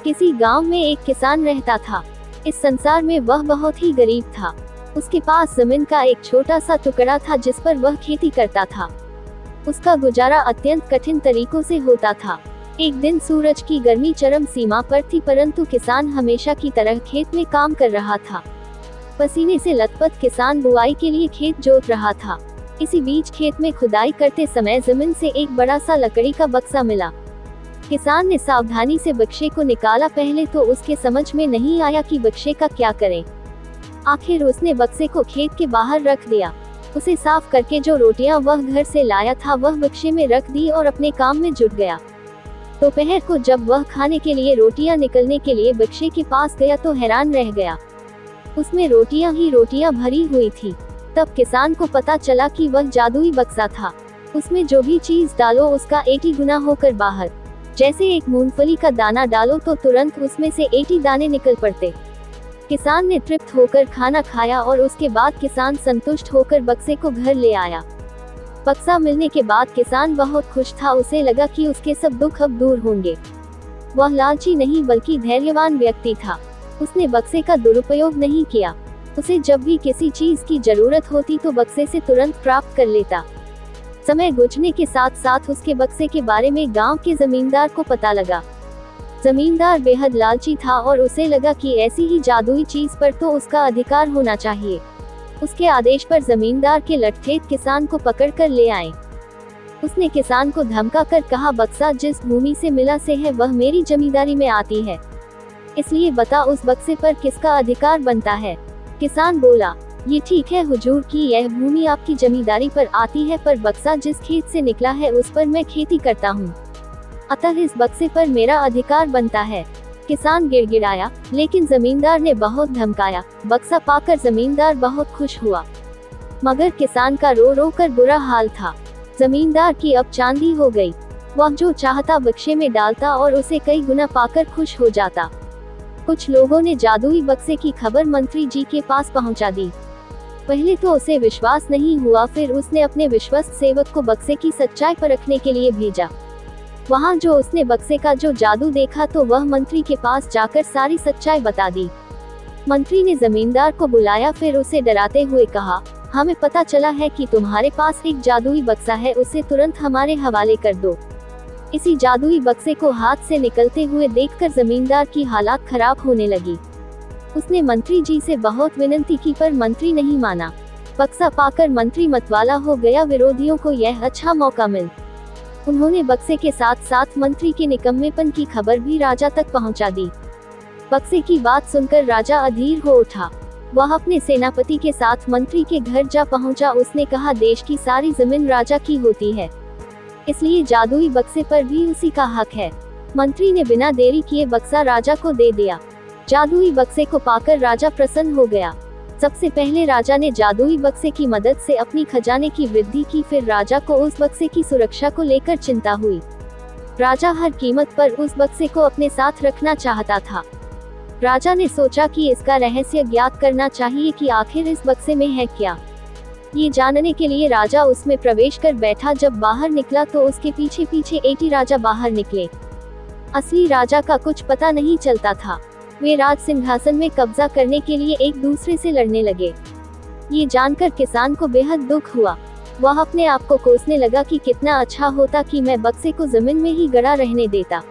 किसी गांव में एक किसान रहता था। इस संसार में वह बहुत ही गरीब था। उसके पास जमीन का एक छोटा सा टुकड़ा था जिस पर वह खेती करता था। उसका गुजारा अत्यंत कठिन तरीकों से होता था। एक दिन सूरज की गर्मी चरम सीमा पर थी, परंतु किसान हमेशा की तरह खेत में काम कर रहा था। पसीने से लथपथ किसान बुआई के लिए खेत जोत रहा था। इसी बीच खेत में खुदाई करते समय जमीन से एक बड़ा सा लकड़ी का बक्सा मिला। किसान ने सावधानी से बक्से को निकाला। पहले तो उसके समझ में नहीं आया कि बक्से का क्या करें। आखिर उसने बक्से को खेत के बाहर रख दिया। उसे साफ करके जो रोटियां वह घर से लाया था वह बक्से में रख दी और अपने काम में जुट गया। दोपहर को जब वह खाने के लिए रोटियां निकलने के लिए बक्से के पास गया तो हैरान रह गया। उसमें रोटियां ही रोटियां भरी हुई थी। तब किसान को पता चला कि वह जादुई बक्सा था। उसमें जो भी चीज डालो उसका 80 गुना होकर बाहर। जैसे एक मूंगफली का दाना डालो तो तुरंत उसमें से 80 दाने निकल पड़ते। किसान ने तृप्त होकर खाना खाया और उसके बाद किसान संतुष्ट होकर बक्से को घर ले आया। बक्सा मिलने के बाद किसान बहुत खुश था। उसे लगा कि उसके सब दुख अब दूर होंगे। वह लालची नहीं बल्कि धैर्यवान व्यक्ति था। उसने बक्से का दुरुपयोग नहीं किया। उसे जब भी किसी चीज की जरूरत होती तो बक्से से तुरंत प्राप्त कर लेता। समय गुजरने के साथ साथ उसके बक्से के बारे में गांव के जमींदार को पता लगा। जमींदार बेहद लालची था और उसे लगा कि ऐसी ही जादुई चीज पर तो उसका अधिकार होना चाहिए। उसके आदेश पर जमींदार के लठेठ किसान को पकड़कर ले आए। उसने किसान को धमका कर कहा, बक्सा जिस भूमि से मिला से है वह मेरी जमींदारी में आती है, इसलिए बता उस बक्से पर किसका अधिकार बनता है। किसान बोला, ये ठीक है हुजूर कि यह भूमि आपकी जमींदारी पर आती है, पर बक्सा जिस खेत से निकला है उस पर मैं खेती करता हूँ, अतः इस बक्से पर मेरा अधिकार बनता है। किसान गिड़गिड़ाया, लेकिन जमींदार ने बहुत धमकाया। बक्सा पाकर जमींदार बहुत खुश हुआ, मगर किसान का रो रो कर बुरा हाल था। जमींदार की अब चांदी हो गई। वह जो चाहता बक्से में डालता और उसे कई गुना पाकर खुश हो जाता। कुछ लोगों ने जादुई बक्से की खबर मंत्री जी के पास पहुंचा दी। पहले तो उसे विश्वास नहीं हुआ, फिर उसने अपने विश्वस्त सेवक को बक्से की सच्चाई परखने के लिए भेजा। वहां जो उसने बक्से का जो जादू देखा तो वह मंत्री के पास जाकर सारी सच्चाई बता दी। मंत्री ने जमींदार को बुलाया, फिर उसे डराते हुए कहा, हमें पता चला है कि तुम्हारे पास एक जादुई बक्सा है, उसे तुरंत हमारे हवाले कर दो। इसी जादुई बक्से को हाथ से निकलते हुए देखकर जमींदार की हालात खराब होने लगी। उसने मंत्री जी से बहुत विनती की पर मंत्री नहीं माना। बक्सा पाकर मंत्री मतवाला हो गया। विरोधियों को यह अच्छा मौका मिल। उन्होंने बक्से के साथ साथ मंत्री के निकम्मेपन की खबर भी राजा तक पहुंचा दी। बक्से की बात सुनकर राजा अधीर हो उठा। वह अपने सेनापति के साथ मंत्री के घर जा पहुंचा। उसने कहा, देश की सारी जमीन राजा की होती है, इसलिए जादुई बक्से पर भी उसी का हक है। मंत्री ने बिना देरी किए बक्सा राजा को दे दिया। जादुई बक्से को पाकर राजा प्रसन्न हो गया। सबसे पहले राजा ने जादुई बक्से की मदद से अपनी खजाने की वृद्धि की, फिर राजा को उस बक्से की सुरक्षा को लेकर चिंता हुई। राजा हर कीमत पर उस बक्से को अपने साथ रखना चाहता था। राजा ने सोचा कि इसका रहस्य ज्ञात करना चाहिए कि आखिर इस बक्से में है क्या। ये जानने के लिए राजा उसमें प्रवेश कर बैठा। जब बाहर निकला तो उसके पीछे पीछे 80 राजा बाहर निकले। असली राजा का कुछ पता नहीं चलता था। वे राज सिंहासन में कब्जा करने के लिए एक दूसरे से लड़ने लगे। ये जानकर किसान को बेहद दुख हुआ। वह अपने आप को कोसने लगा कि कितना अच्छा होता कि मैं बक्से को जमीन में ही गड़ा रहने देता।